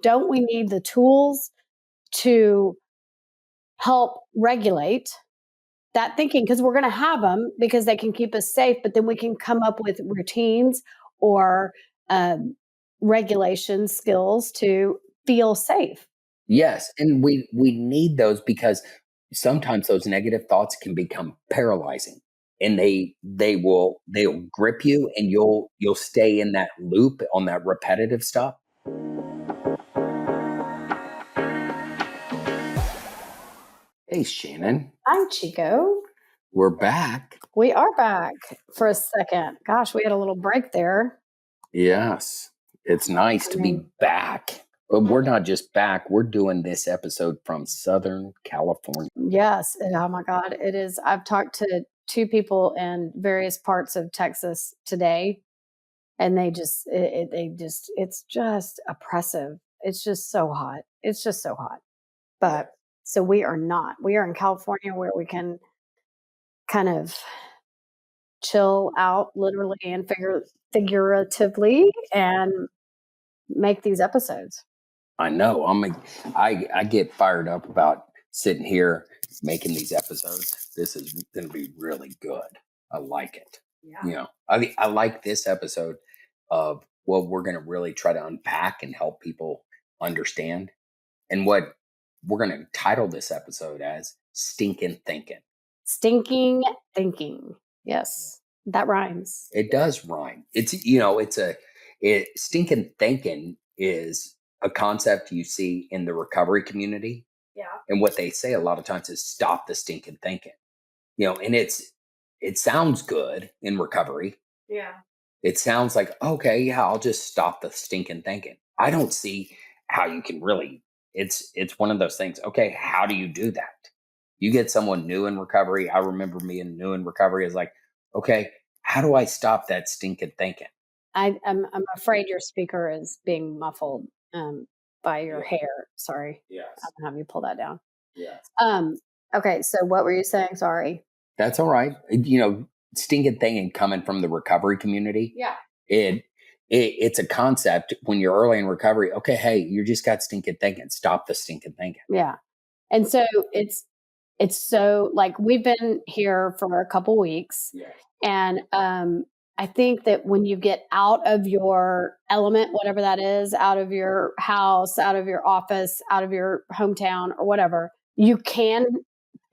don't we need the tools to help regulate that thinking? Because we're going to have them because they can keep us safe, but then we can come up with routines or regulation skills to feel safe. Yes, and we need those because sometimes those negative thoughts can become paralyzing, and they'll grip you, and you'll stay in that loop on that repetitive stuff. Hey, Shannon. Hi, Chico. We're back. We are back for a second. Gosh, we had a little break there. Yes, it's nice to be back. But we're not just back. We're doing this episode from Southern California. Yes. Oh my God. It is. I've talked to 2 people in various parts of Texas today, and it's just oppressive. It's just so hot. It's just so hot. But so we are not. We are in California where we can kind of chill out literally and figuratively and make these episodes. I know. I get fired up about sitting here making these episodes. This is going to be really good. I like it. Yeah. I like this episode of what we're going to really try to unpack and help people understand. And what we're going to title this episode as Stinkin Thinkin. Stinking Thinking. Yes. That rhymes. It does rhyme. Stinkin Thinkin is a concept you see in the recovery community. Yeah. And what they say a lot of times is stop the stinking thinking. And it sounds good in recovery. Yeah. It sounds like, okay, yeah, I'll just stop the stinking thinking. I don't see how you can really, it's one of those things. Okay, how do you do that? You get someone new in recovery. I remember being new in recovery is like, okay, how do I stop that stinking thinking? I'm afraid your speaker is being muffled by your hair. Sorry. Yes. I'm gonna have you pull that down. Yes. Okay. So what were you saying? Sorry. That's all right. Stinking thinking coming from the recovery community. Yeah. It's a concept when you're early in recovery. Okay, hey, you just got stinking thinking. Stop the stinking thinking. Yeah. And so it's so like we've been here for a couple weeks. Yeah. And I think that when you get out of your element, whatever that is, out of your house, out of your office, out of your hometown or whatever, you can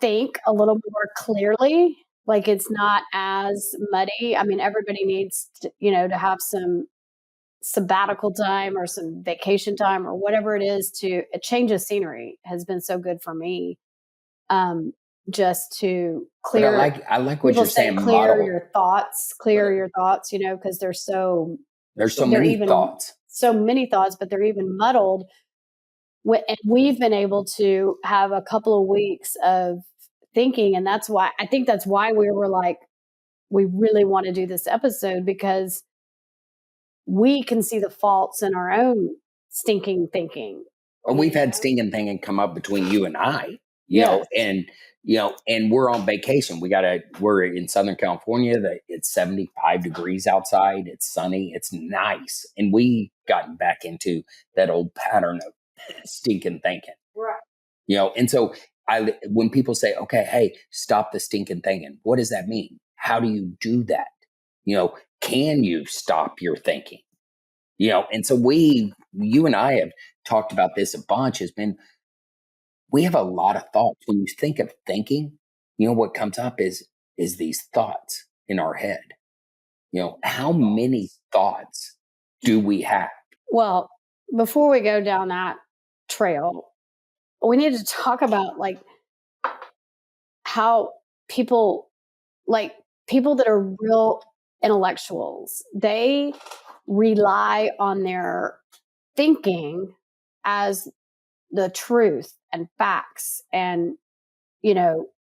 think a little more clearly. Like it's not as muddy. I mean, everybody needs to have some sabbatical time or some vacation time or whatever it is. To a change of scenery has been so good for me. Just to clear. But I like what you're saying. Clear your thoughts, because there's so many thoughts. So many thoughts, but they're even muddled. And we've been able to have a couple of weeks of thinking, and that's why we were like, we really want to do this episode because we can see the faults in our own stinking thinking. Well, we've had stinking thinking come up between you and I. And we're on vacation. We're in Southern California. It's 75 degrees outside. It's sunny. It's nice. And we gotten back into that old pattern of stinking thinking. Right. And so when people say, okay, hey, stop the stinking thinking, what does that mean? How do you do that? Can you stop your thinking? And so you and I have talked about this a bunch, we have a lot of thoughts. When you think of thinking, what comes up is these thoughts in our head. How many thoughts do we have? Well, before we go down that trail, we need to talk about like how people that are real intellectuals, they rely on their thinking as the truth and facts and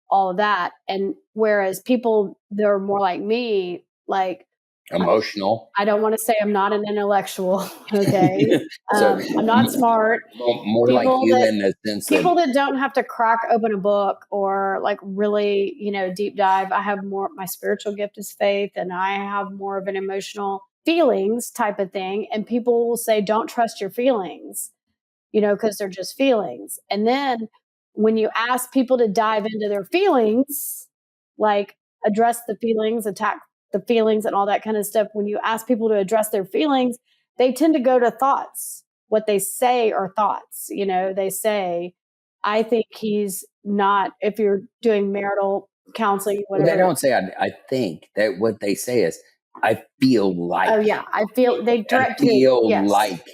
all of that. And whereas people that are more like me, like emotional, I don't want to say I'm not an intellectual. Okay. So I'm not smart. More like you in the sense people that don't have to crack open a book or like really, deep dive. I have more, my spiritual gift is faith, and I have more of an emotional feelings type of thing. And people will say, don't trust your feelings. because they're just feelings. And then when you ask people to dive into their feelings, like address the feelings, attack the feelings, and all that kind of stuff, when you ask people to address their feelings, they tend to go to thoughts. What they say are thoughts. They say, I think he's not, if you're doing marital counseling, whatever. They don't say, I think. That what they say is, I feel like. Oh, yeah. I feel, they direct I feel you. Yes. like,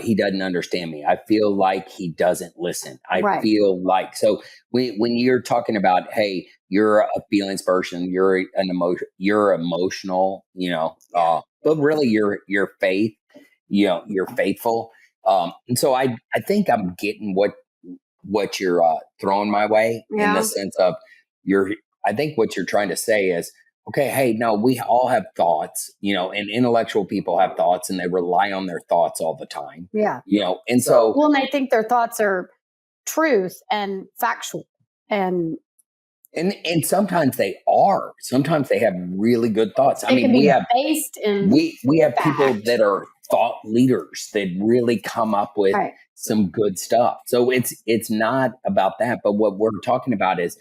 he doesn't understand me. I feel like he doesn't listen. I Right. feel like, so when you're talking about, hey, you're a feelings person, you're you're emotional, but really you're faith, you're faithful. And so I think I'm getting what you're throwing my way in Yeah. the sense of I think what you're trying to say is, okay, hey, no, we all have thoughts, and intellectual people have thoughts and they rely on their thoughts all the time. Yeah. And so, Well, and they think their thoughts are truth and factual. And sometimes they are. Sometimes they have really good thoughts. I they mean, can we be have based in we have people fact. that are thought leaders that really come up with Right. some good stuff. So it's not about that, but what we're talking about is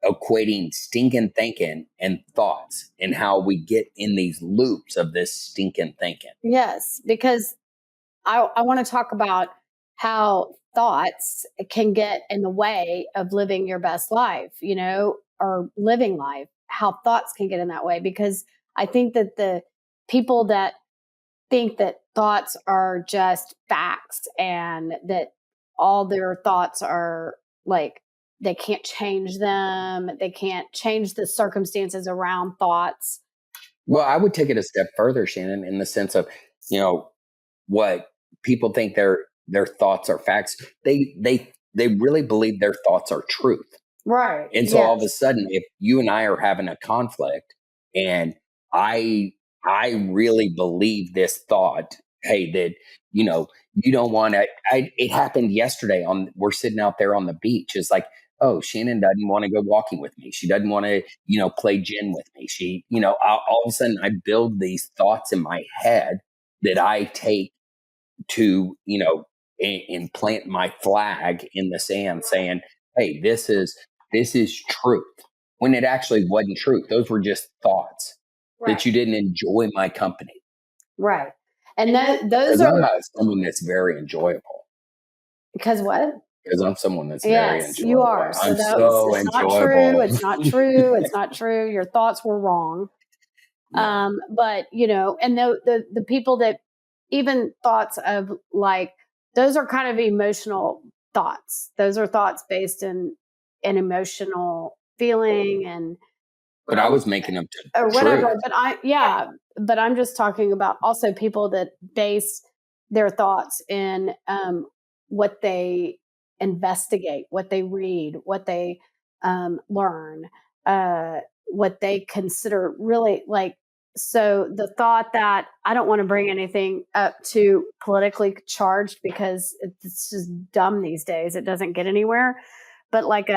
equating stinking thinking and thoughts and how we get in these loops of this stinking thinking. Yes, because I want to talk about how thoughts can get in the way of living your best life, or living life, how thoughts can get in that way. Because I think that the people that think that thoughts are just facts and that all their thoughts are like, they can't change them, they can't change the circumstances around thoughts. Well, I would take it a step further, Shannon, in the sense of, what people think their thoughts are facts. They really believe their thoughts are truth. Right. And so all of a sudden, if you and I are having a conflict and I really believe this thought, hey, that, you don't want to, it happened yesterday we're sitting out there on the beach. It's like, oh, Shannon doesn't want to go walking with me. She doesn't want to, play gin with me. She, all of a sudden I build these thoughts in my head that I take to, and plant my flag in the sand saying, hey, this is truth, when it actually wasn't truth. Those were just thoughts. Right. That you didn't enjoy my company. Right. And those are someone that's very enjoyable. Because what? Because I'm someone that's very enjoyable. Yes, you are. So I'm so it's enjoyable. It's not true. It's not true. Your thoughts were wrong. Yeah. But and the people that even thoughts of like, those are kind of emotional thoughts. Those are thoughts based in an emotional feeling and. But I was making them or whatever. Truth. But I'm just talking about also people that base their thoughts in what they investigate, what they read, what they learn, what they consider really like. So the thought that I don't want to bring anything up too politically charged because it's just dumb these days. It doesn't get anywhere. But like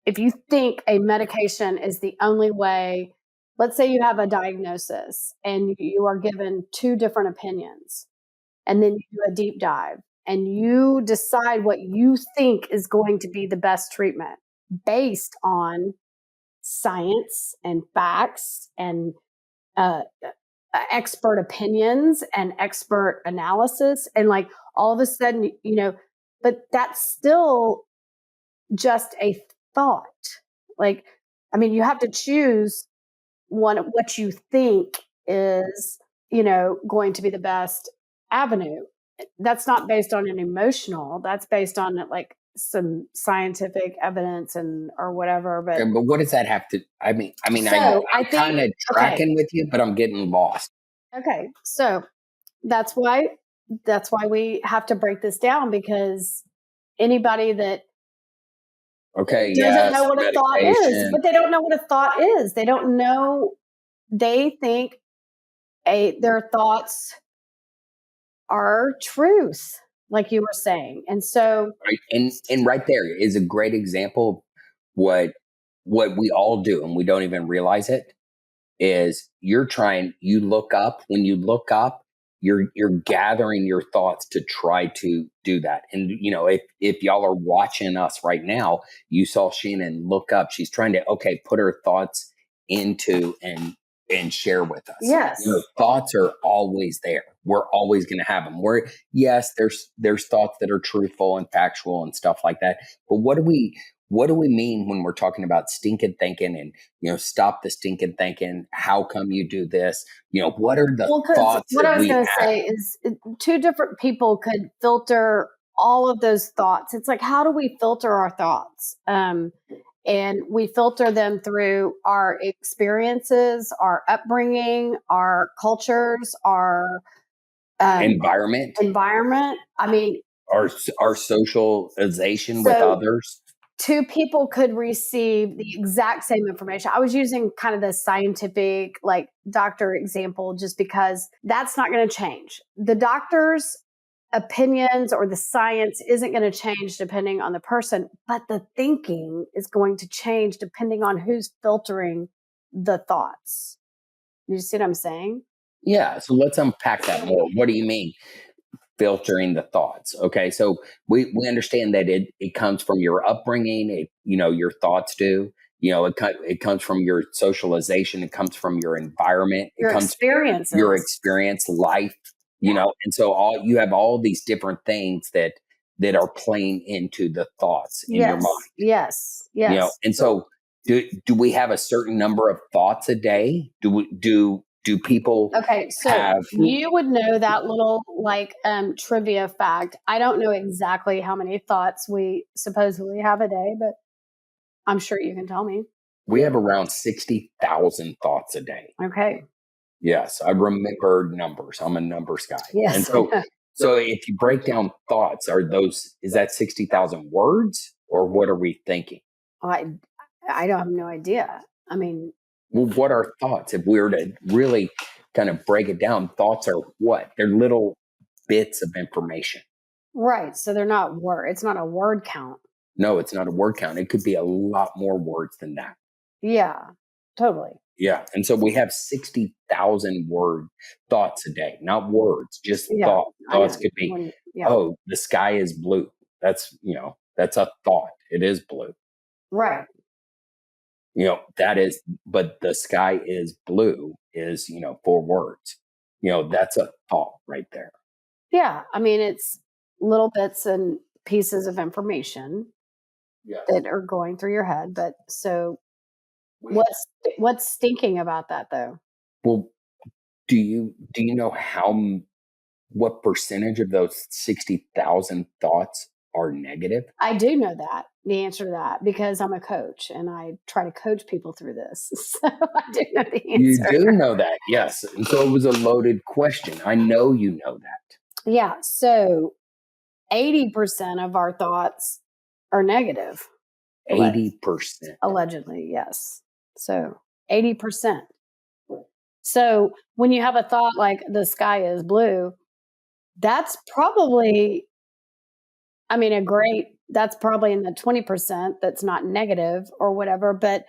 if you think a medication is the only way, let's say you have a diagnosis and you are given two different opinions, and then you do a deep dive and you decide what you think is going to be the best treatment based on science and facts and expert opinions and expert analysis. And like all of a sudden, but that's still just a thought. Like, I mean, you have to choose what you think is, going to be the best avenue. That's not based on an emotional, that's based on like some scientific evidence or whatever. But what does that have to, I mean, I'm kind of tracking with you, but I'm getting lost. Okay. So that's why we have to break this down, because anybody that doesn't know what a thought is, but they don't know what a thought is. They don't know. They think their thoughts are truth, like you were saying. And so, right. And right there is a great example of what we all do, and we don't even realize it, is when you look up, you're gathering your thoughts to try to do that. And if y'all are watching us right now, you saw Shannon look up. She's trying to put her thoughts into and share with us. Yes. Thoughts are always there. We're always going to have them. Yes, there's thoughts that are truthful and factual and stuff like that. But what do we mean when we're talking about stinking thinking and stop the stinking thinking? How come you do this? What are the thoughts? What that I was we going to have? say is two different people could filter all of those thoughts. It's like, how do we filter our thoughts? And we filter them through our experiences, our upbringing, our cultures, our environment. I mean, our socialization with others. Two people could receive the exact same information. I was using kind of the scientific, like doctor example, just because that's not going to change. The doctor's opinions or the science isn't going to change depending on the person, but the thinking is going to change depending on who's filtering the thoughts. You see what I'm saying? Yeah. So let's unpack that more. What do you mean? Filtering the thoughts. Okay. So we understand that it comes from your upbringing. Your thoughts do. It comes from your socialization. It comes from your environment. It comes experiences. Your experience, life. And so you have all these different things that are playing into the thoughts in your mind. Yes. And so do we have a certain number of thoughts a day? Do people have? You would know that little trivia fact. I don't know exactly how many thoughts we supposedly have a day, but I'm sure you can tell me. We have around 60,000 thoughts a day. Okay. Yes, I remember numbers. I'm a numbers guy. Yes. And so if you break down thoughts, is that 60,000 words, or what are we thinking? I don't have no idea. I mean, well, what are thoughts? If we were to really kind of break it down, thoughts are what? They're little bits of information. Right. So they're not it's not a word count. No, it's not a word count. It could be a lot more words than that. Yeah, totally. Yeah. And so we have 60,000 word thoughts a day, not words, just thoughts. Thoughts could be, oh, the sky is blue. That's a thought. It is blue. Right. That is, but the sky is blue is, 4 words. That's a thought right there. Yeah. I mean, it's little bits and pieces of information that are going through your head. But so what's stinking about that though? Well, do you know what percentage of those 60,000 thoughts are negative? I do know that, the answer to that, because I'm a coach and I try to coach people through this. So I do know the answer. You do know that, yes. And so it was a loaded question. I know you know that. Yeah. So 80% of our thoughts are negative. 80%. Allegedly, yes. So 80%. So when you have a thought like the sky is blue, that's probably, that's probably in the 20% that's not negative or whatever. But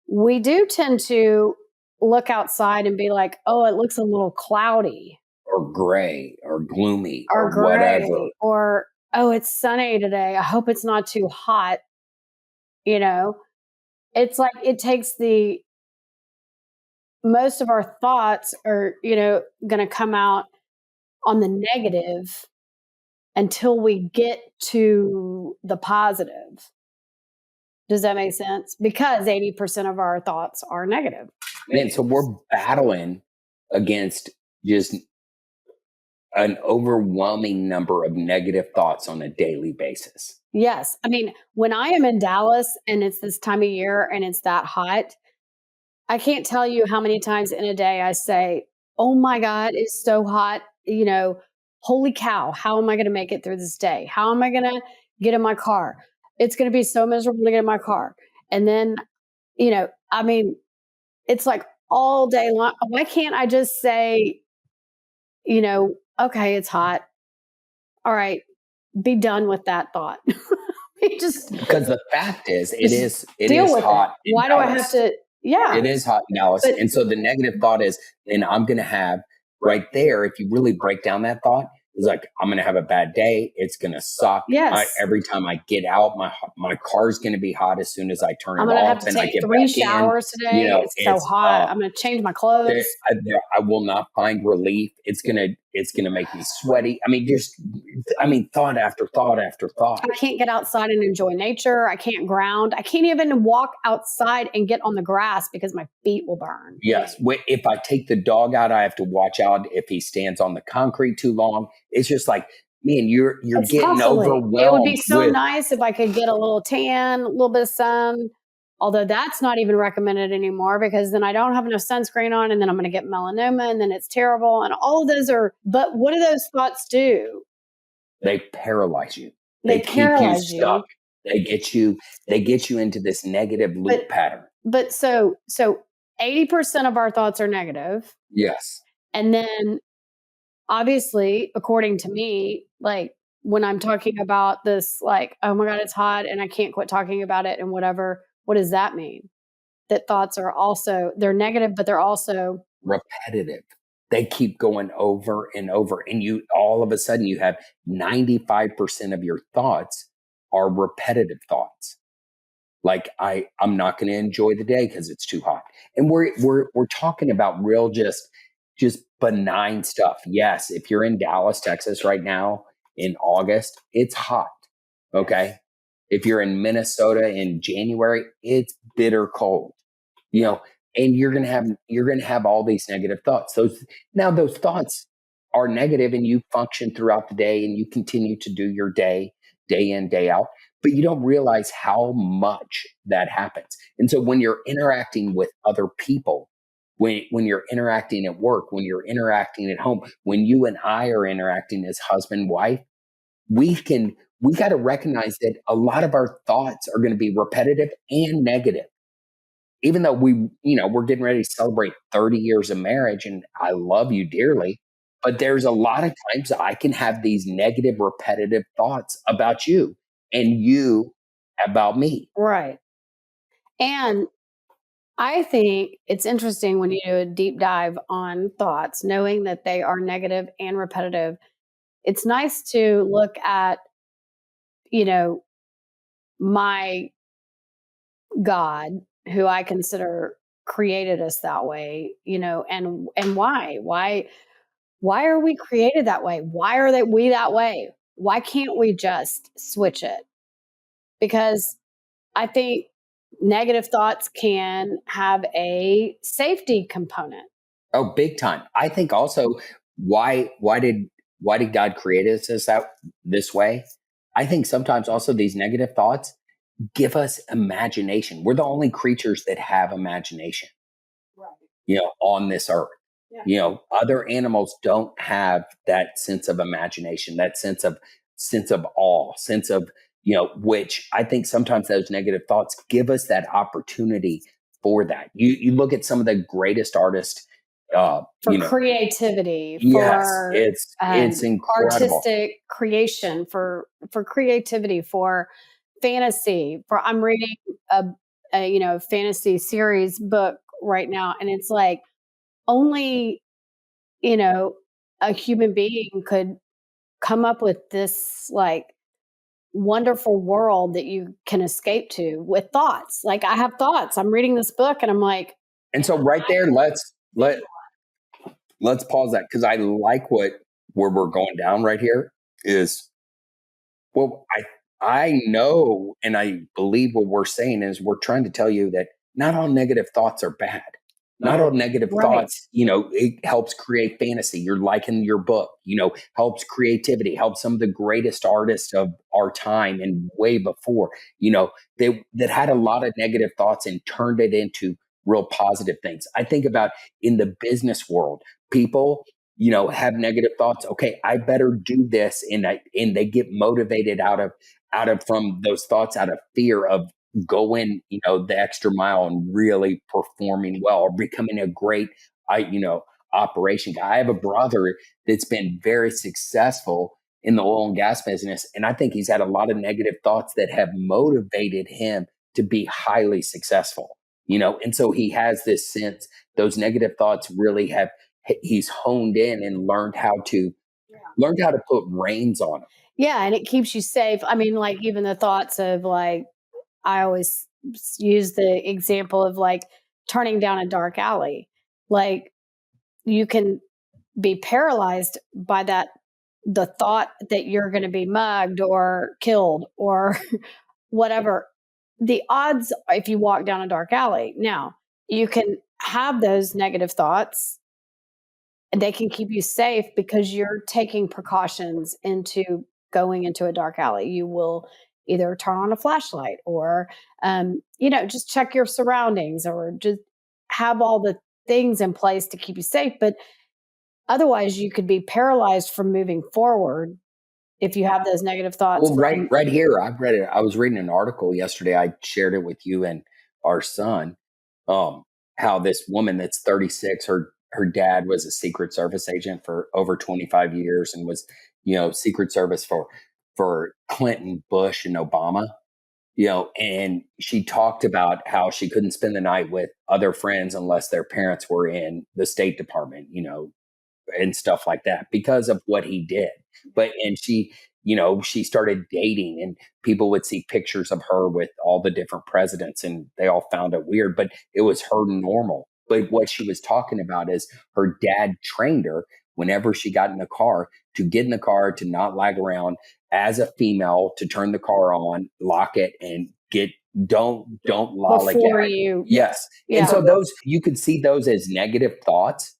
we do tend to look outside and be like, oh, it looks a little cloudy. Or gray or gloomy or whatever. Or, oh, it's sunny today. I hope it's not too hot. It's like it takes most of our thoughts are, going to come out on the negative until we get to the positive. Does that make sense? Because 80% of our thoughts are negative. Man, so we're battling against just an overwhelming number of negative thoughts on a daily basis. Yes. When I am in Dallas and it's this time of year and it's that hot, I can't tell you how many times in a day I say, oh my God, it's so hot. Holy cow, how am I going to make it through this day? How am I going to get in my car? It's going to be so miserable to get in my car. And then, it's like all day long. Why can't I just say, okay, it's hot. All right, be done with that thought. Because the fact is, it is hot. Why do I have to? Yeah, it is hot in Dallas, and so the negative thought is, and I'm going to have right there, if you really break down that thought, is like, I'm going to have a bad day. It's going to suck. Yes. Every time I get out, my car's going to be hot as soon as I turn I'm it going to have off to and I take get 3 back in. showers today. It's so It's hot. I'm going to change my there, clothes. I will not find relief. It's gonna make me sweaty. Thought after thought after thought. I can't get outside and enjoy nature. I can't ground. I can't even walk outside and get on the grass because my feet will burn. Yes. If I take the dog out, I have to watch out if he stands on the concrete too long. It's just like, man, you're It's getting constantly. It would be overwhelmed so with. nice if I could get a little tan, a little bit of sun. Although that's not even recommended anymore because then I don't have enough sunscreen on and then I'm going to get melanoma and then it's terrible. And all of those are, but what do those thoughts do? They paralyze you. They They keep you paralyze stuck. you. They get you into this negative loop pattern. But so 80% of our thoughts are negative. Yes. And then obviously, according to me, like when I'm talking about this, like, oh my God, it's hot and I can't quit talking about it and whatever, what does that mean? That thoughts are also, they're negative, but they're also repetitive. They keep going over and over. And you all of a sudden you have 95% of your thoughts are repetitive thoughts. Like I'm not going to enjoy the day because it's too hot. And we're talking about real just benign stuff. Yes, if you're in Dallas, Texas right now in August, it's hot. Okay. If you're in Minnesota in January, it's bitter cold. And you're gonna have all these negative thoughts. Those thoughts are negative, and you function throughout the day, and you continue to do your day in, day out, but you don't realize how much that happens. And so when you're interacting with other people, when you're interacting at work, when you're interacting at home, when you and I are interacting as husband, wife, we got to recognize that a lot of our thoughts are going to be repetitive and negative. Even though we're getting ready to celebrate 30 years of marriage and I love you dearly, but there's a lot of times I can have these negative, repetitive thoughts about you and you about me. right. And I think it's interesting when you do a deep dive on thoughts, knowing that they are negative and repetitive. It's nice to look at, you know, my God, who I consider created us that way, and why? Why are we created that way? Why are we that way? Why can't we just switch it? Because I think negative thoughts can have a safety component. Oh, big time. I think also why did God create us this way? I think sometimes also these negative thoughts give us imagination. We're the only creatures that have imagination, Right. on this earth. Yeah. Other animals don't have that sense of imagination, that sense of awe, sense of, which I think sometimes those negative thoughts give us that opportunity for that. You look at some of the greatest artists, For creativity, yes, for it's incredible. artistic creation, for creativity, for fantasy. For I'm reading a fantasy series book right now, and it's like only you know a human being could come up with this like wonderful world that you can escape to with thoughts. Like I have thoughts. I'm reading this book, and I'm like, And so right there, let's pause that because I like where we're going down right here is, well, I know and I believe what we're saying is we're trying to tell you that not all negative thoughts are bad. Not all negative right. thoughts, it helps create fantasy. You're liking your book, helps creativity, helps some of the greatest artists of our time and way before, that had a lot of negative thoughts and turned it into real positive things. I think about in the business world, people, have negative thoughts. Okay, I better do this. And they get motivated out of from those thoughts, out of fear of going, the extra mile and really performing well or becoming a great, operation guy. I have a brother that's been very successful in the oil and gas business. And I think he's had a lot of negative thoughts that have motivated him to be highly successful, and so he has this sense, those negative thoughts really have he's honed in and learned how to put reins on him. Yeah, and it keeps you safe. I mean, like, even the thoughts of, like, I always use the example of, like, turning down a dark alley. Like, you can be paralyzed by the thought that you're gonna be mugged or killed or whatever. The odds if you walk down a dark alley. Now, you can have those negative thoughts, and they can keep you safe because you're taking precautions into going into a dark alley. You will either turn on a flashlight or, just check your surroundings or just have all the things in place to keep you safe. But otherwise, you could be paralyzed from moving forward if you have those negative thoughts Well, from. right here, I've read it. I was reading an article yesterday. I shared it with you and our son. Um, how this woman that's 36, her dad was a Secret Service agent for over 25 years and was, Secret Service for Clinton, Bush, and Obama. And she talked about how she couldn't spend the night with other friends unless their parents were in the State Department, and stuff like that because of what he did. But and she started dating and people would see pictures of her with all the different presidents and they all found it weird, but it was her normal. But what she was talking about is her dad trained her whenever she got in the car to get in the car, to not lag around as a female, to turn the car on, lock it, and don't Before lollygag. you. Yes. And Yeah. so those, you could see those as negative thoughts,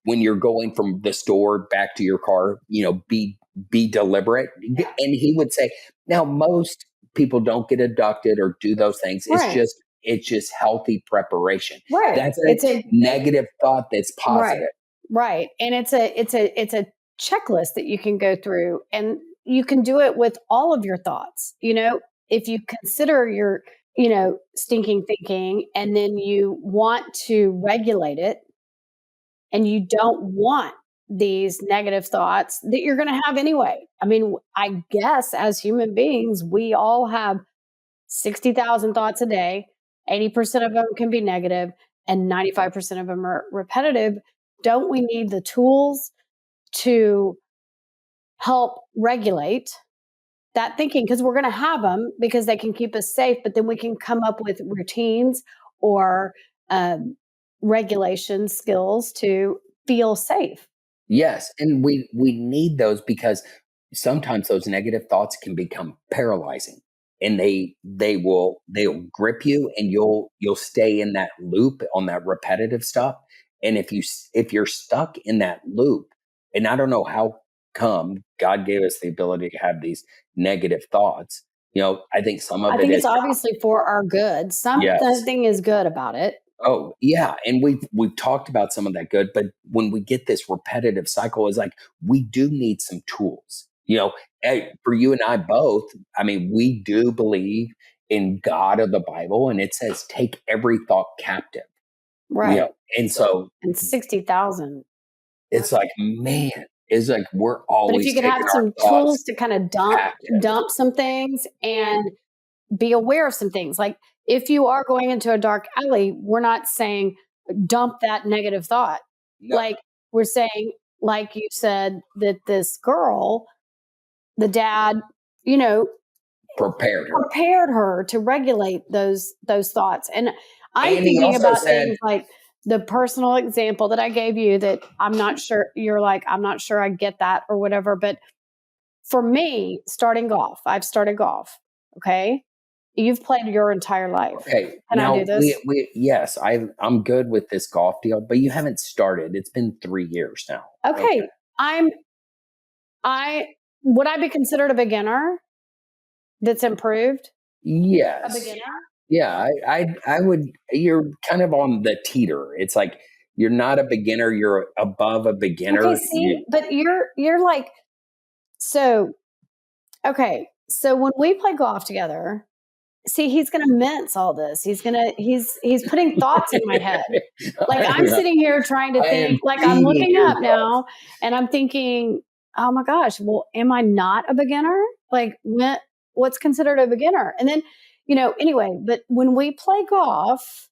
when you're going from the store back to your car, be deliberate. And he would say, now most people don't get abducted or do those things. Right. It's just healthy preparation. Right. That's It's a a negative thought that's right. positive. Right. And it's a checklist that you can go through, and you can do it with all of your thoughts. If you consider your, stinking thinking, and then you want to regulate it, and you don't want these negative thoughts that you're going to have anyway. I mean, I guess as human beings, we all have 60,000 thoughts a day. 80% of them can be negative, and 95% of them are repetitive. Don't we need the tools to help regulate that thinking? Because we're going to have them because they can keep us safe, but then we can come up with routines or um, regulation skills to feel safe. Yes, and we need those because sometimes those negative thoughts can become paralyzing, and they'll grip you, and you'll stay in that loop on that repetitive stuff. And if you're stuck in that loop, and I don't know how come God gave us the ability to have these negative thoughts. I think some I of it think it's is obviously for our good. yes. Something is good about it. Oh, yeah, and we've talked about some of that good, but when we get this repetitive cycle, is like we do need some tools. For you and I both. I mean, we do believe in God of the Bible, and it says take every thought captive. Right. And so And 60,000. it's like, man, it's like we're But if you always could have taking our some thoughts tools to kind of dump captive. dump some things and be aware of some things. Like, if you are going into a dark alley, we're not saying dump that negative thought. No, Like, we're saying, like you said, that this girl, the dad, you know, prepared her, prepared her to regulate those thoughts. And I'm and he thinking also about said, things like the personal example that I gave you that I'm not sure you're like, I'm not sure I get that or whatever. But for me, starting golf, I've started golf. Okay. You've played your entire life. okay, Can I do now this? we yes, I'm good with this golf deal, but you haven't started. It's been 3 years now. Okay. Okay. I'm, I, would I be considered a beginner that's improved? A Yes. beginner? Yeah, I would. You're kind of on the teeter. It's like you're not a beginner. You're above a Okay. beginner. See, but you're like, so, okay. So when we play golf together, see, he's gonna mince all this. He's putting thoughts in my head. Like, I'm sitting here trying to I am think, like, I'm feeding looking your up thoughts. now and I'm thinking, oh my gosh, well, am I not a beginner? Like, what's considered a beginner? And then, anyway, but when we play golf,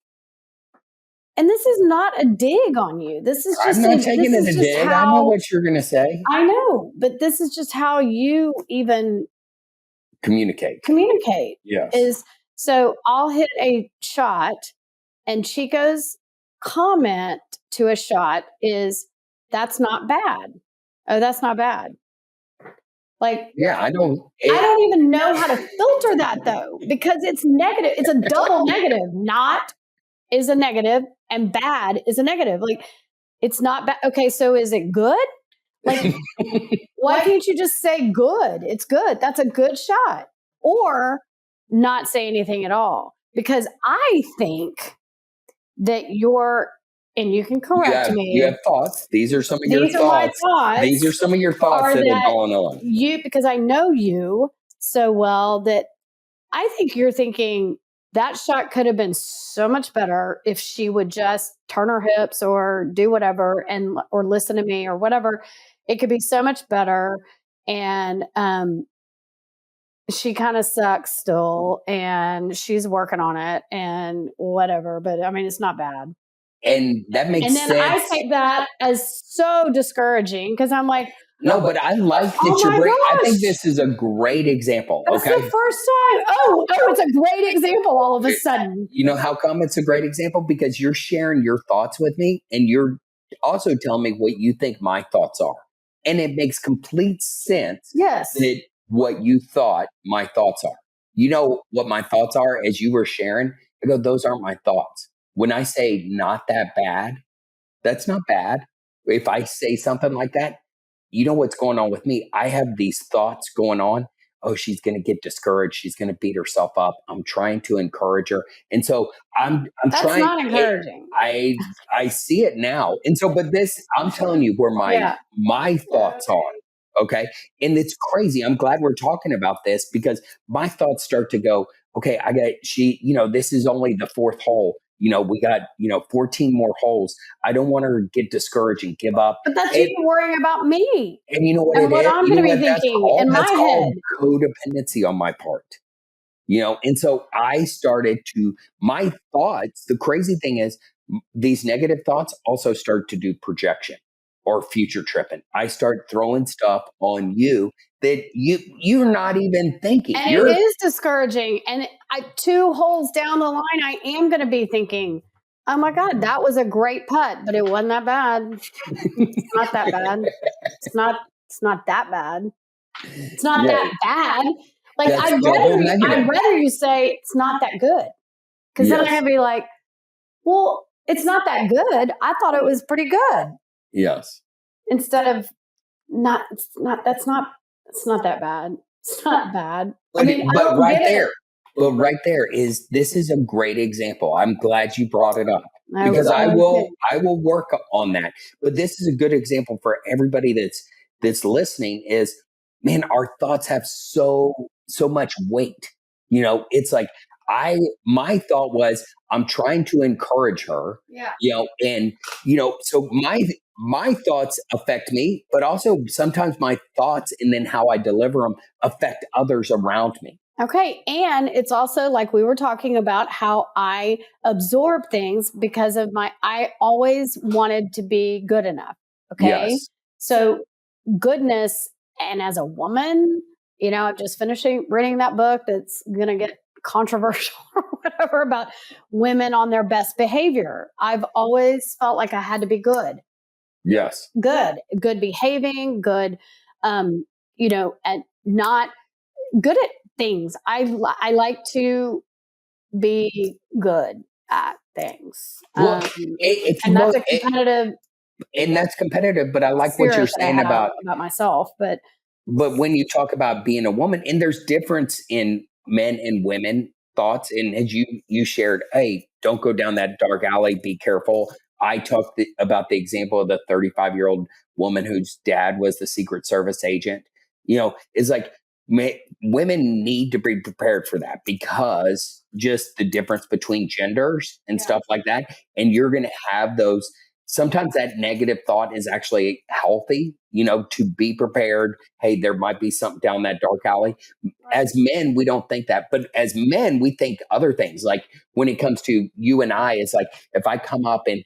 And this is not a dig on you. This is just I'm not taking it a dig. I know what you're going to say. I know, but this is just how you even communicate. Yes. Is so I'll hit a shot, and Chico's comment to a shot is, "That's not bad." Oh, that's not bad. Like, yeah, I don't even know how to filter that though, because it's negative. It's a double negative. Not is a negative, and bad is a negative. Like, it's not bad. Okay, so is it good? Like, why can't you just say good? It's good. That's a good shot. Or not say anything at all. Because I think that and you can correct me. You have thoughts. These are some of your thoughts. These are some of your thoughts that are going on. Because I know you so well that I think you're thinking that shot could have been so much better if she would just turn her hips or do whatever or listen to me or whatever. It could be so much better. And she kind of sucks still, and she's working on it and whatever. But I mean, it's not bad. And that makes sense. And then I take that as so discouraging because I'm like, no, but I like that you're great. I think this is a great example. That's the first time. Oh, it's a great example all of a sudden. You know how come it's a great example? Because you're sharing your thoughts with me, and you're also telling me what you think my thoughts are. And it makes complete sense that what you thought my thoughts are. You know what my thoughts are as you were sharing? I go, those aren't my thoughts. When I say not that bad, that's not bad. If I say something like that, you know what's going on with me? I have these thoughts going on. Oh, she's going to get discouraged. She's going to beat herself up. I'm trying to encourage her. And so I'm That's trying. That's not encouraging. I see it now. And so, but this, I'm telling you where my thoughts are. Okay. And it's crazy. I'm glad we're talking about this because my thoughts start to go, okay, this is only the fourth hole. We got, 14 more holes. I don't want her to get discouraged and give up. But that's you worrying about me. And you know what and what I'm going to be thinking in my head. Codependency on my part. And so I started my thoughts, the crazy thing is these negative thoughts also start to do projection or future tripping. I start throwing stuff on you that you're not even thinking. And it is discouraging. And 2 holes down the line, I am going to be thinking, oh my God, that was a great putt, but it wasn't that bad. It's not that bad. It's not that bad. It's not that bad. Like, I'd rather you say it's not that good. Because then I'd be like, well, it's not that good. I thought it was pretty good. Yes. Instead of it's not that bad. It's not bad. But right there is a great example. I'm glad you brought it up because I will work on that. But this is a good example for everybody that's listening is, man, our thoughts have so much weight. It's like my thought was I'm trying to encourage her. Yeah. So my thoughts affect me, but also sometimes my thoughts and then how I deliver them affect others around me. Okay. And it's also like we were talking about how I absorb things because of I always wanted to be good enough. Okay. Yes. So goodness, and as a woman, I'm just reading that book that's going to get controversial or whatever about women on their best behavior. I've always felt like I had to be good. Yes. Good behaving, good, and not good at things. I like to be good at things. Well, that's a competitive. And that's competitive, but I like what you're saying about myself. But when you talk about being a woman, and there's difference in men and women thoughts, and as you shared, hey, don't go down that dark alley, be careful. I talked about the example of the 35-year-old woman whose dad was the Secret Service agent. It's like women need to be prepared for that because just the difference between genders and stuff like that. And you're going to have those. Sometimes that negative thought is actually healthy, to be prepared. Hey, there might be something down that dark alley. as men, we don't think that, but as men, we think other things. Like when it comes to you and I, it's like if I come up and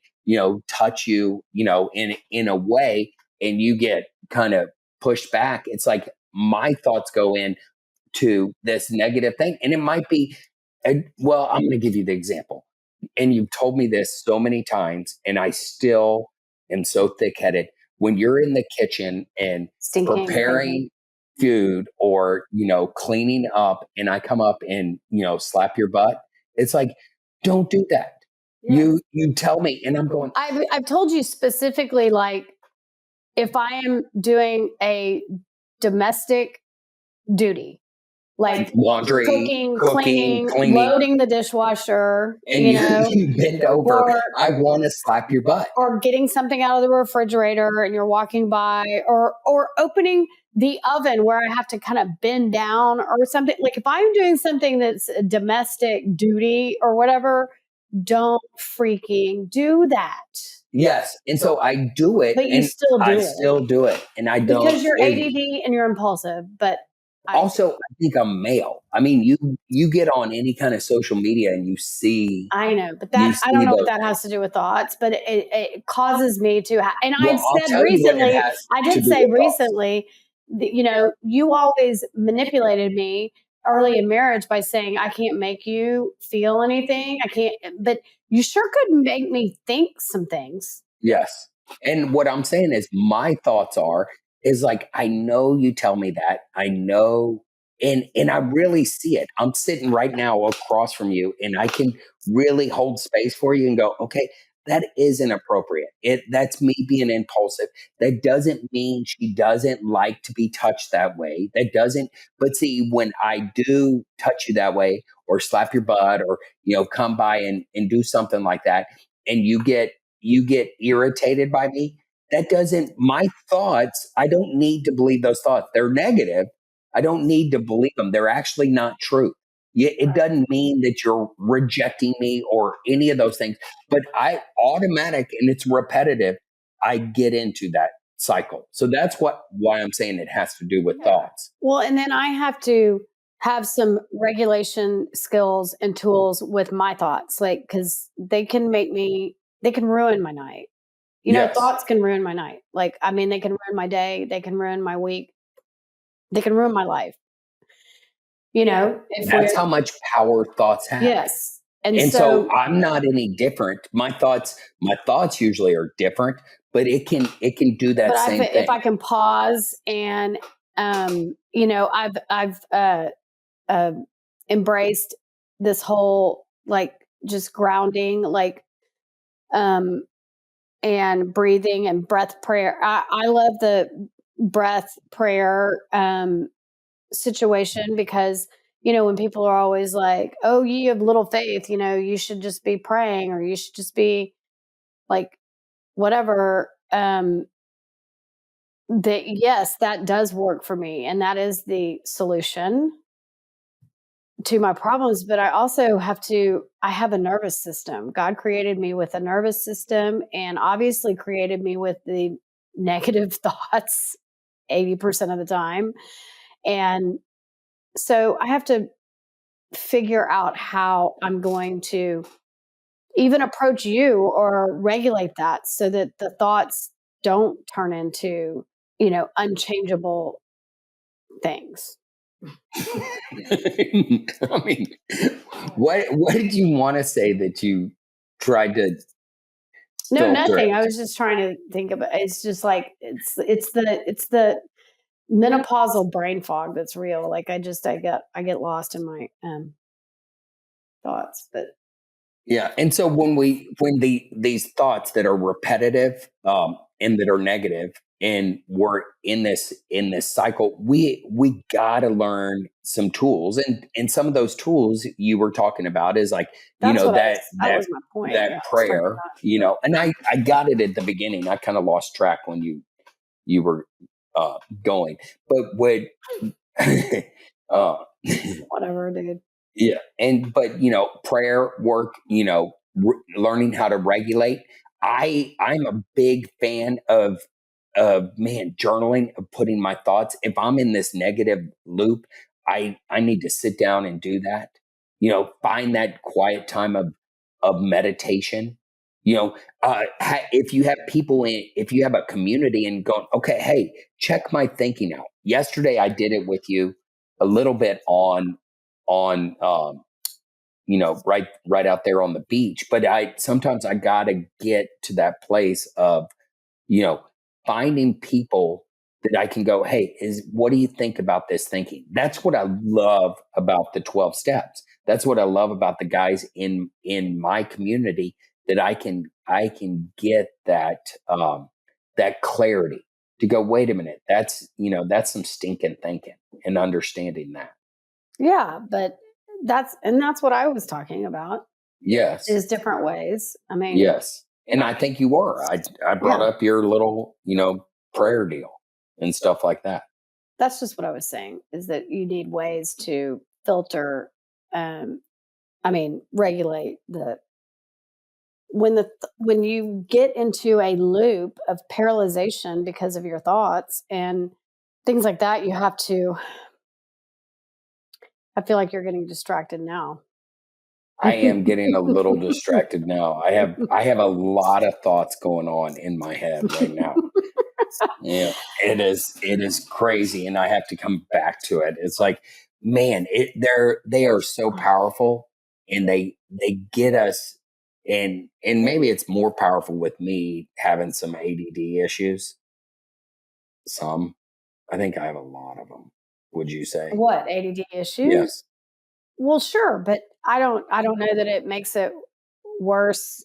touch you, in a way, and you get kind of pushed back, it's like my thoughts go in to this negative thing, and it might be. Well, I'm going to give you the example, and you've told me this so many times, and I still am so thick headed. When you're in the kitchen and Stinking preparing food or cleaning up and I come up and slap your butt, it's like, don't do that. Yes. You tell me and I'm going, I've told you specifically, like, if I am doing a domestic duty, like laundry, cooking, cleaning, loading the dishwasher, and you bend over, I want to slap your butt. Or getting something out of the refrigerator and you're walking by, or opening the oven where I have to kind of bend down or something. Like if I'm doing something that's a domestic duty or whatever, don't freaking do that. Yes. And so I do it. But you and still do I it. still do it. And I don't. Because you're ADD and you're impulsive. But also, I think I'm male. I mean, you get on any kind of social media and you see. I know, but that I don't know what that has to do with thoughts, but it causes me to. And Well, I said recently, I did say recently, that, you always manipulated me early in marriage by saying I can't make you feel anything. I can't, but you sure could make me think some things. Yes. And what I'm saying is my thoughts is like, I know you tell me that. I know. And I really see it. I'm sitting right now across from you and I can really hold space for you and go, okay, that is inappropriate. That's me being impulsive. That doesn't mean she doesn't like to be touched that way. That doesn't, but see, when I do touch you that way or slap your butt or, come by and do something like that, and you get irritated by me, that doesn't, my thoughts, I don't need to believe those thoughts. They're negative. I don't need to believe them. They're actually not true. It doesn't mean that you're rejecting me or any of those things, but I automatic and it's repetitive. I get into that cycle. So that's why I'm saying it has to do with thoughts. Well, and then I have to have some regulation skills and tools with my thoughts, like, because they can ruin my night. Thoughts can ruin my night. Like, I mean, they can ruin my day. They can ruin my week. They can ruin my life. That's how much power thoughts have. Yes. And so I'm not any different. My thoughts usually are different, but it can do that same thing. If I can pause and, I've embraced this whole, like, just grounding, like, and breathing and breath prayer. I love the breath prayer situation because, when people are always like, oh, you have little faith, you should just be praying or you should just be like whatever. Yes, that does work for me. And that is the solution to my problems. But I also I have a nervous system. God created me with a nervous system and obviously created me with the negative thoughts 80% of the time. And so I have to figure out how I'm going to even approach you or regulate that so that the thoughts don't turn into, unchangeable things. I mean, what did you want to say that you tried to? No, nothing. I was just trying to think of it. It's just like it's the menopausal brain fog that's real. Like I get lost in my thoughts, but yeah. And so when these thoughts that are repetitive and that are negative, and we're in this cycle, we gotta learn some tools, and some of those tools you were talking about is like that was my point. That prayer, and I got it at the beginning. I kind of lost track when you were going, but what whatever, dude. Yeah. But, prayer work, learning how to regulate. I'm a big fan of journaling, of putting my thoughts. If I'm in this negative loop, I need to sit down and do that. Find that quiet time of meditation. If you have people if you have a community and going, okay, hey, check my thinking out. Yesterday, I did it with you a little bit on right out there on the beach. But sometimes I gotta get to that place of you know, finding people that I can go, hey, what do you think about this thinking? That's what I love about the 12 steps. That's what I love about the guys in my community, that I can get that clarity to go, wait a minute, that's some stinking thinking and understanding that. Yeah, but that's what I was talking about, Yes. is different ways. I mean, Yes. And I think you were. I brought yeah, up your little, prayer deal and stuff like that. that's just what I was saying, is that you need ways to filter, um, I mean, regulate the when you get into a loop of paralyzation because of your thoughts and things like that, you have to I feel like you're getting distracted now. I am getting a little distracted now. I have a lot of thoughts going on in my head right now. Yeah, it is crazy, and I have to come back to it. It's like, man, they are so powerful, and they get us, and maybe it's more powerful with me having some ADD issues. Some, I think I have a lot of them. Would you say? What, ADD issues? Yes. Well, sure, but I don't know that it makes it worse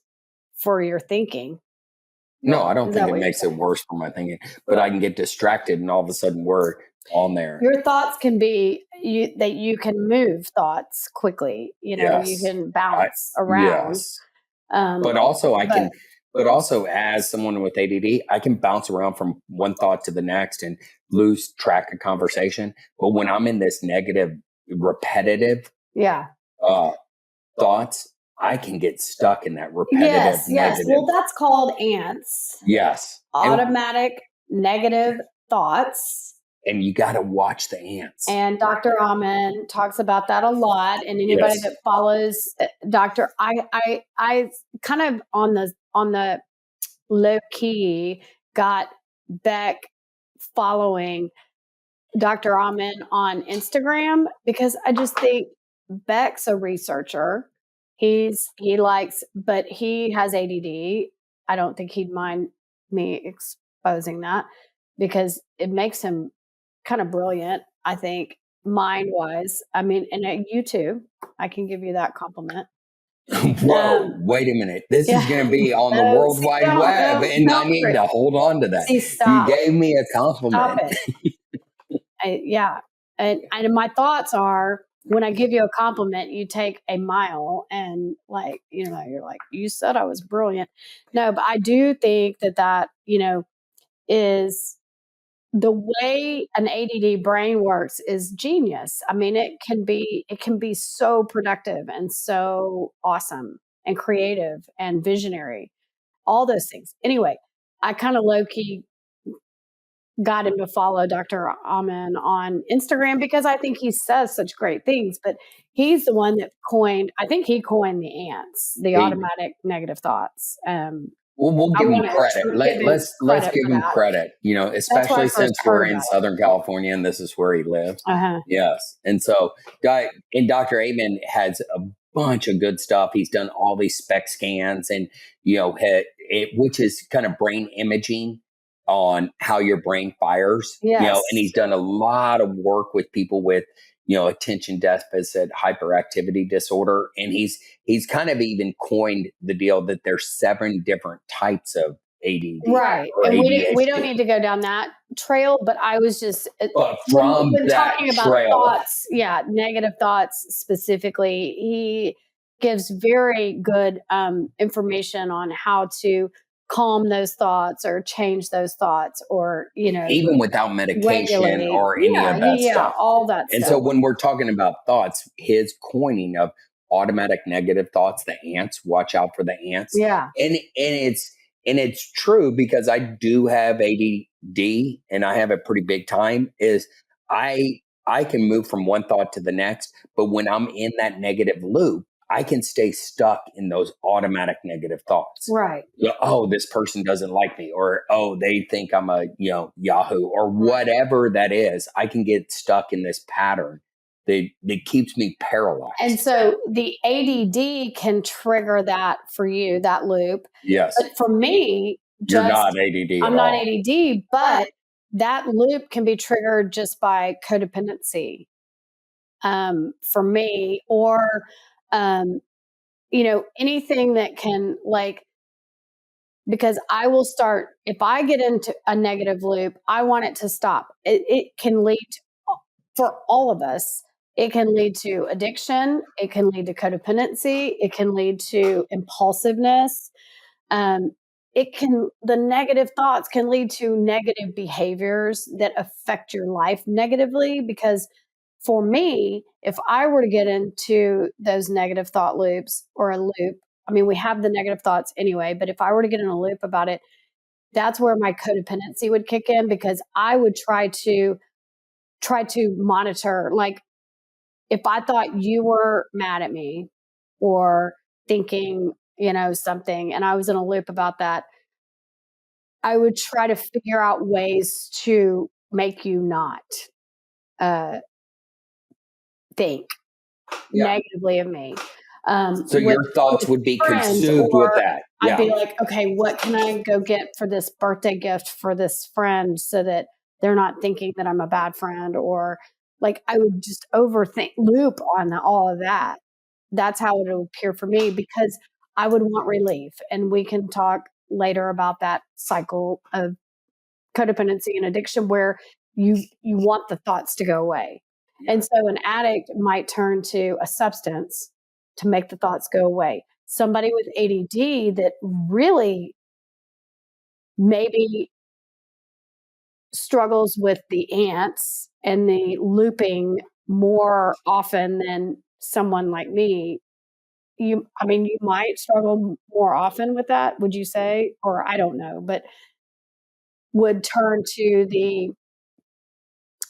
for your thinking. No, I don't Is think that it what you're makes it saying? worse for my thinking, but I can get distracted, and all of a sudden we're on there. Your thoughts can be you can move thoughts quickly, you Yes. can I bounce around. yes. Um, But also I but can but also as someone with ADD, I can bounce around from one thought to the next and lose track of conversation. But when I'm in this negative, repetitive yeah. uh thoughts, I can get stuck in that repetitive Yes, yes. negative. Well, that's called ants. Yes. Automatic negative thoughts. And you got to watch the ants. And Dr. Amen talks about that a lot. And anybody Yes. that follows Dr. I kind of on the low key got Beck following Dr. Amen on Instagram, because I just think Beck's a researcher. He likes, but he has ADD. I don't think he'd mind me exposing that, because it makes him kind of brilliant, I think, mind wise. I mean, and you too. I can give you that compliment. Whoa, wait a minute. This is Yeah. going to be on the No, World see, Wide Web, and I need to hold on to that. see, You stop, gave me a stop compliment. it. Yeah. And my thoughts are, when I give you a compliment, you take a mile and, like, you're like, you said I was brilliant. No, but I do think that is the way an ADD brain works is genius. I mean, it can be so productive and so awesome and creative and visionary, all those things. Anyway, I kind of low key got him to follow Dr. Amen on Instagram because I think he says such great things. But he's the one that I think he coined the ants, the Hey, automatic negative thoughts. we'll I give him want credit. to give him Let's credit give for him that. credit. That's where I Especially first since we're heard in about it. Southern California and this is where he lived. Uh-huh. Yes, and so and Dr. Amen has a bunch of good stuff. He's done all these spec scans, and which is kind of brain imaging on how your brain fires. Yes. And he's done a lot of work with people with attention deficit hyperactivity disorder, and he's kind of even coined the deal that there's 7 different types of ADD Right. or And we don't ADHD. need to go down that trail, but I was just But when from when that talking about trail, thoughts, yeah, negative thoughts specifically, he gives very good information on how to calm those thoughts or change those thoughts, or even without medication regulate. or any Yeah, of yeah, that yeah, stuff. all that And stuff. so when we're talking about thoughts, his coining of automatic negative thoughts, the ants, watch out for the ants. Yeah. And it's true, because I do have ADD, and I have a pretty big time. Is I I can move from one thought to the next. But when I'm in that negative loop, I can stay stuck in those automatic negative thoughts. Right. Oh, this person doesn't like me, or oh, they think I'm a Yahoo, or whatever that is. I can get stuck in this pattern that keeps me paralyzed. And so the ADD can trigger that for you, that loop. Yes, But for me, you're not ADD. I'm at not all. ADD, but that loop can be triggered just by codependency for me, or um, anything that can because I will start, if I get into a negative loop, I want it to stop. It can lead to, for all of us, it can lead to addiction, it can lead to codependency, it can lead to impulsiveness. Um, the negative thoughts can lead to negative behaviors that affect your life negatively. Because for me, if I were to get into those negative thought loops, or a loop, I mean, we have the negative thoughts anyway, but if I were to get in a loop about it, that's where my codependency would kick in, because I would try to monitor, like, if I thought you were mad at me or thinking, something, and I was in a loop about that, I would try to figure out ways to make you not uh, think negatively of me. So your thoughts would be Friends, consumed with or that. I'd Yeah. be like, okay, what can I go get for this birthday gift for this friend, so that they're not thinking that I'm a bad friend, or like I would just overthink, loop on all of that. That's how it would appear for me, because I would want relief. And we can talk later about that cycle of codependency and addiction, where you want the thoughts to go away. And so an addict might turn to a substance to make the thoughts go away. Somebody with ADD that really maybe struggles with the ants and the looping more often than someone like me, you might struggle more often with that, would you say? Or I don't know, but would turn to the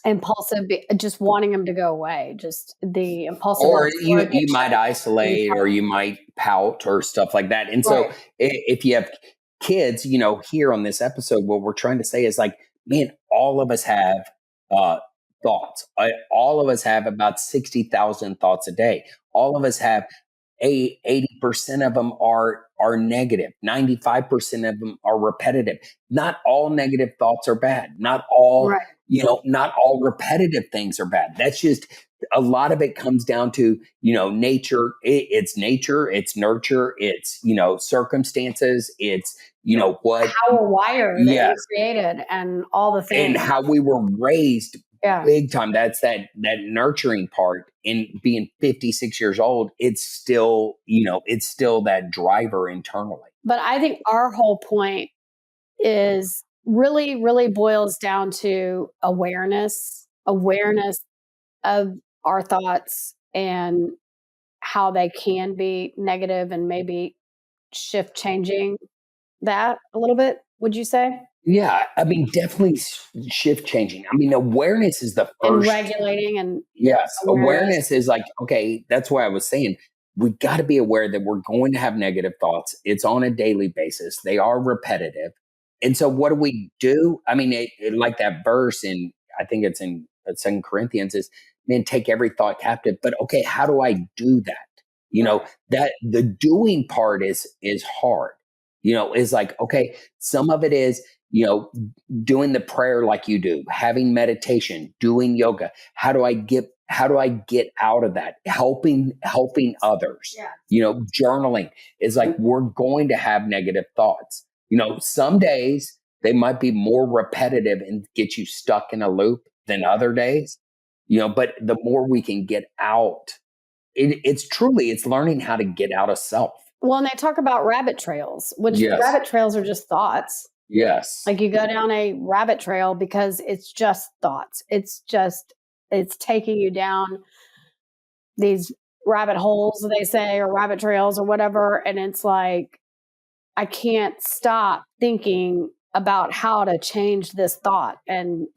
impulsive, just wanting them to go away, just the Or impulsiveness or you addiction. might isolate, or you might pout or stuff like that. And so Right. if you have kids, here on this episode, what we're trying to say is like, man, all of us have uh, thoughts. All of us have about 60,000 thoughts a day. All of us have 80% of them are negative. 95% of them are repetitive. Not all negative thoughts are bad. Right. Not all repetitive things are bad. That's just, a lot of it comes down to, nature. It's nature, it's nurture, it's, circumstances, it's, what, How we're wired, that you yes, created, and all the and things. how we were raised. Yeah. Big time. That's that nurturing part. And being 56 years old, it's still, it's still that driver internally. But I think our whole point is really, really boils down to awareness of our thoughts, and how they can be negative, and maybe changing that a little bit, would you say? Yeah, I mean, definitely shift changing. I mean, awareness is the And first. regulating, and Yes, awareness. awareness is like, okay, that's why I was saying we got to be aware that we're going to have negative thoughts. It's on a daily basis. They are repetitive. And so what do we do? I mean, like that verse in, I think it's in 2 Corinthians, is, man, take every thought captive. But okay, how do I do that? That the doing part is hard. Is like, okay, some of it is, doing the prayer like you do, having meditation, doing yoga. How do I get out of that? Helping others. Yeah. Journaling is like, we're going to have negative thoughts. Some days they might be more repetitive and get you stuck in a loop than other days. But the more we can get out, it's learning how to get out of self. Well, and they talk about rabbit trails, which Yes. rabbit trails are just thoughts. Yes. Like, you go down a rabbit trail because it's just thoughts. It's taking you down these rabbit holes, they say, or rabbit trails or whatever. And it's like, I can't stop thinking about how to change this thought. And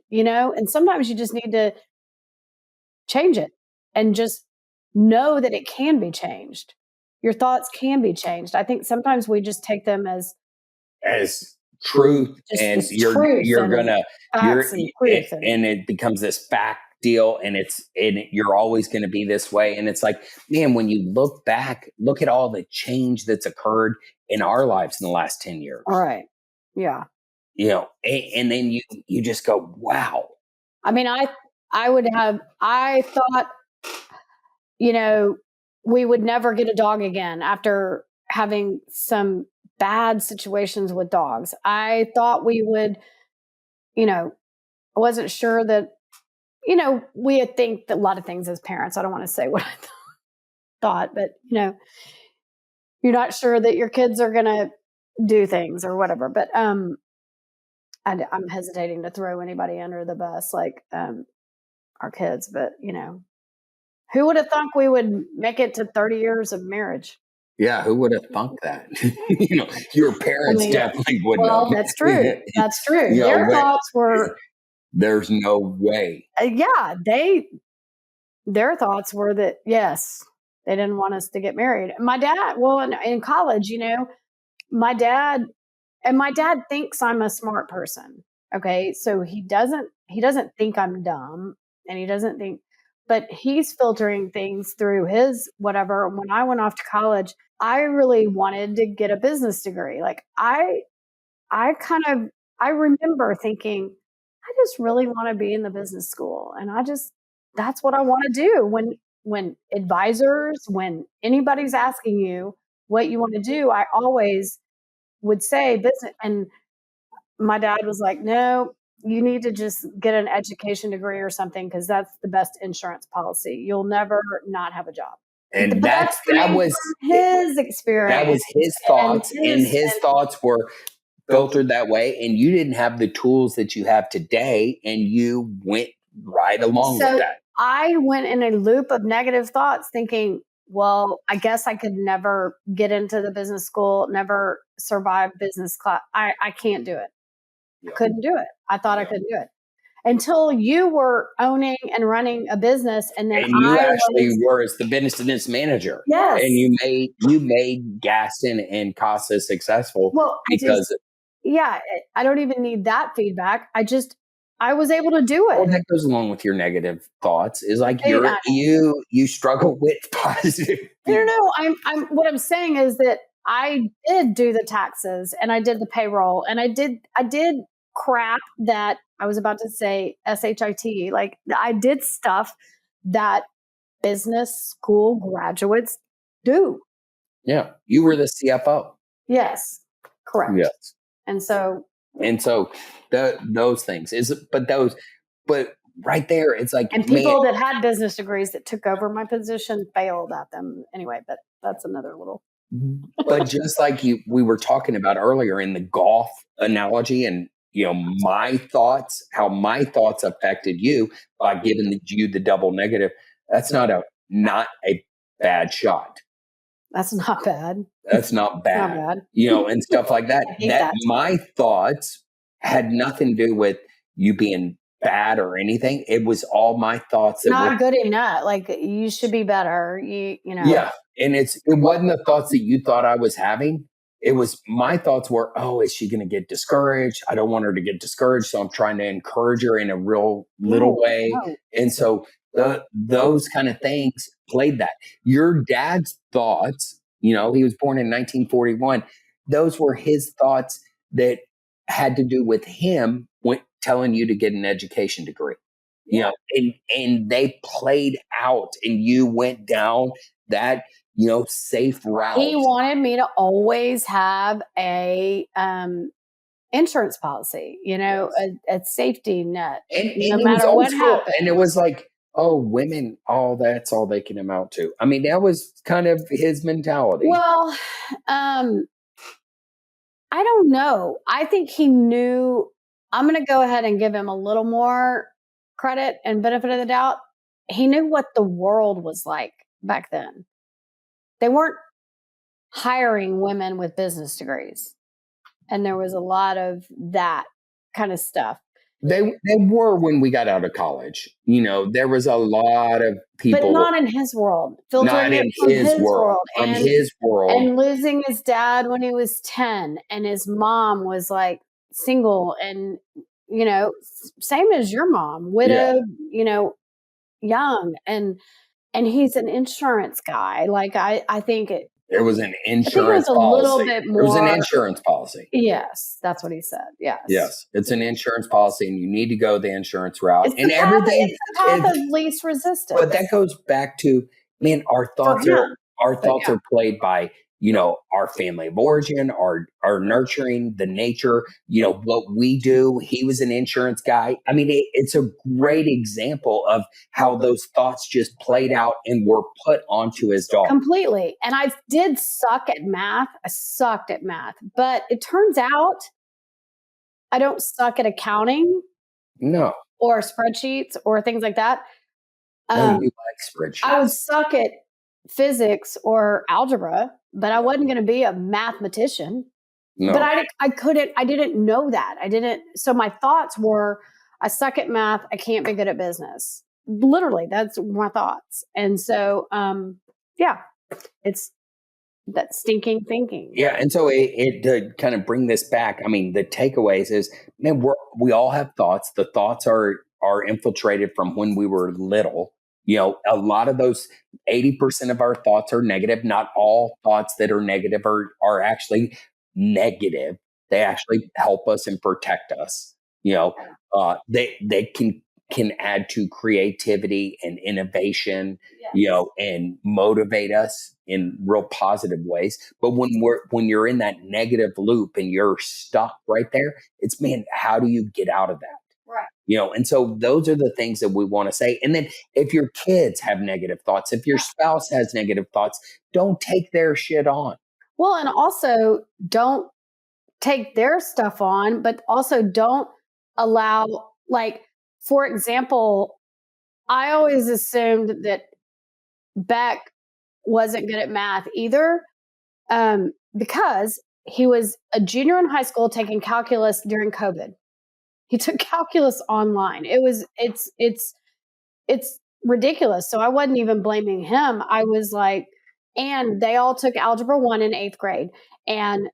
sometimes you just need to change it and just know that it can be changed. Your thoughts can be changed. I think sometimes we just take them as truth, just and this truth you're and gonna facts and truth and it becomes this fact deal, and you're always going to be this way. And it's like, man, when you look back, look at all the change that's occurred in our lives in the last 10 years. all right. Yeah. You know, and then you just go, wow. I mean, I thought, you know, we would never get a dog again after having some bad situations with dogs. I thought we would, you know, I wasn't sure that, you know, we think that a lot of things as parents. I don't want to say what I thought, but, you know, you're not sure that your kids are going to do things or whatever. But I'm hesitating to throw anybody under the bus, like our kids. But, you know, who would have thought we would make it to 30 years of marriage? Yeah, who would have thunk that? You know, your parents definitely wouldn't Well, have. that's true. That's true. You know, Their thoughts were, there's no way. yeah, their thoughts were that, yes, they didn't want us to get married. My dad, well, in college, you know, my dad thinks I'm a smart person. Okay. So he doesn't think I'm dumb, and he doesn't think, but he's filtering things through his whatever. When I went off to college, I really wanted to get a business degree. Like I remember thinking, I just really want to be in the business school. And that's what I want to do. When advisors, when anybody's asking you what you want to do, I always would say business. And my dad was like, no, you need to just get an education degree or something, because that's the best insurance policy. You'll never not have a job. And But that's that was his experience. That was his thoughts, and his thoughts were filtered that way. And you didn't have the tools that you have today, and you went right along with that. I went in a loop of negative thoughts thinking, well, I guess I could never get into the business school, never survive business class. I can't do it. I couldn't do it. I thought I couldn't do it until you were owning and running a business. And then you actually were as the business manager. Yes. And you made Gaston and Casa successful. Well, because I don't even need that feedback. I was able to do it. Well, that goes along with your negative thoughts. Is like you struggle with positive. No. What I'm saying is that I did do the taxes, and I did the payroll, and I did crap that I was about to say SHIT. Like I did stuff that business school graduates do. Yeah, you were the CFO. Yes, correct. Yes, and so those things but right there, it's like, and people that had business degrees that took over my position failed at them anyway. But that's another little. But just like we were talking about earlier in the golf analogy, and you know, how my thoughts affected you by giving you the double negative. That's not a bad shot. That's not bad. That's not bad. Not bad. You know, and stuff like that. That my thoughts had nothing to do with you being bad or anything. It was all my thoughts that not good enough. Like you should be better. You know. Yeah. And it wasn't the thoughts that you thought I was having. It was my thoughts were, oh, is she going to get discouraged? I don't want her to get discouraged. So I'm trying to encourage her in a real little way. No. And so those kind of things played that. Your dad's thoughts, you know, he was born in 1941. Those were his thoughts that had to do with him telling you to get an education degree. You know, and they played out, and you went down that, you know, safe route. He wanted me to always have a insurance policy, you know, a safety net, and no matter what happened. And it was like, oh, women, that's all they can amount to. I mean, that was kind of his mentality. Well, I don't know. I think he knew. I'm going to go ahead and give him a little more credit and benefit of the doubt. He knew what the world was like back then. They weren't hiring women with business degrees. And there was a lot of that kind of stuff. They were when we got out of college. There was a lot of But people not in his world. not Filtering it in from his his world. world. From his world. And losing his dad when he was 10, and his mom was like single and, same as your mom, widowed, young. And he's an insurance guy. Like, I think There was an I think it was insurance a little policy. bit There was an more. insurance policy. Yes, that's what he said. Yes. Yes, it's an insurance policy, and you need to go the insurance route. It's And the path, everything, it's the path of least resistance. but that goes back to, man, our for thoughts him. are played by, our family of origin, our nurturing, the nature, what we do. He was an insurance guy. I mean, it's a great example of how those thoughts just played out and were put onto his dog. Completely. And I did suck at math. I sucked at math. But it turns out I don't suck at accounting. No. Or spreadsheets or things like that. No, you like spreadsheets. I would suck at physics or algebra, but I wasn't going to be a mathematician. No. But I didn't know that. So my thoughts were, I suck at math. I can't be good at business. Literally, that's my thoughts. And so, it's that stinking thinking. Yeah. And so it to kind of bring this back, I mean, the takeaways is, man, we all have thoughts. The thoughts are infiltrated from when we were little. A lot of those 80% of our thoughts are negative. Not all thoughts that are negative are actually negative. They actually help us and protect us. They can add to creativity and innovation, and motivate us in real positive ways. But when you're in that negative loop and you're stuck right there, it's, man, how do you get out of that? Right. And so those are the things that we want to say. And then if your kids have negative thoughts, if your spouse has negative thoughts, don't take their shit on. Well, and also don't take their stuff on, but also don't allow, like, for example, I always assumed that Beck wasn't good at math either, because he was a junior in high school taking calculus during COVID. He took calculus online. It's ridiculous. So I wasn't even blaming him. I was like, and they all took Algebra 1 in 8th grade. And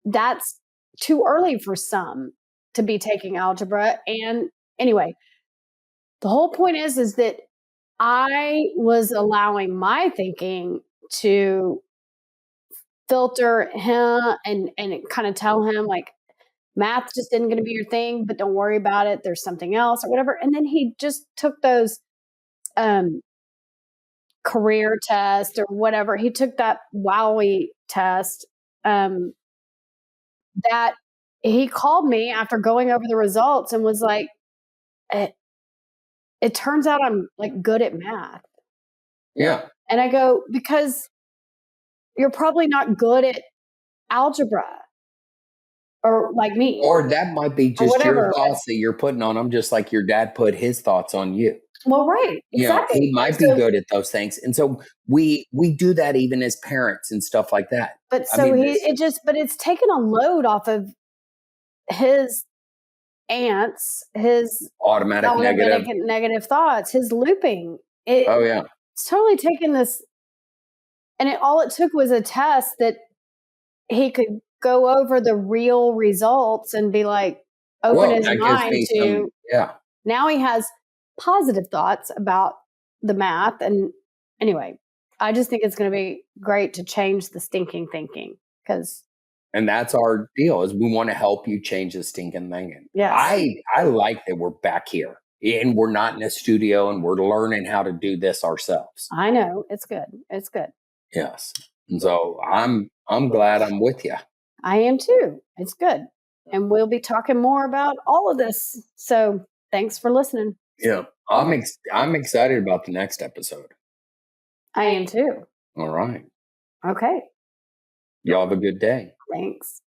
that's too early for some to be taking algebra. And anyway, the whole point is that I was allowing my thinking to filter him and kind of tell him, like, math just isn't going to be your thing, but don't worry about it. There's something else or whatever. And then he just took those career test or whatever. He took that WOWY test that he called me after going over the results and was like, it turns out I'm, like, good at math. Yeah. And I go, because you're probably not good at algebra. Or like me. Or that might be just your thoughts that you're putting on him, just like your dad put his thoughts on you. Well, right. Exactly. He might be good at those things. And so we do that even as parents and stuff like that. But so it's taken a load off of his aunts, his automatic negative thoughts, his looping. It's totally taken this, and all it took was a test that he could go over the real results and be like, open his mind to, now he has positive thoughts about the math. And anyway, I just think it's going to be great to change the stinking thinking, and that's our deal, is we want to help you change the stinking thinking. Yes. I like that we're back here and we're not in a studio and we're learning how to do this ourselves. I know. It's good. It's good. Yes. And so I'm glad I'm with you. I am too. It's good. And we'll be talking more about all of this. So thanks for listening. Yeah. I'm excited about the next episode. I am too. All right. Okay. Y'all have a good day. Thanks.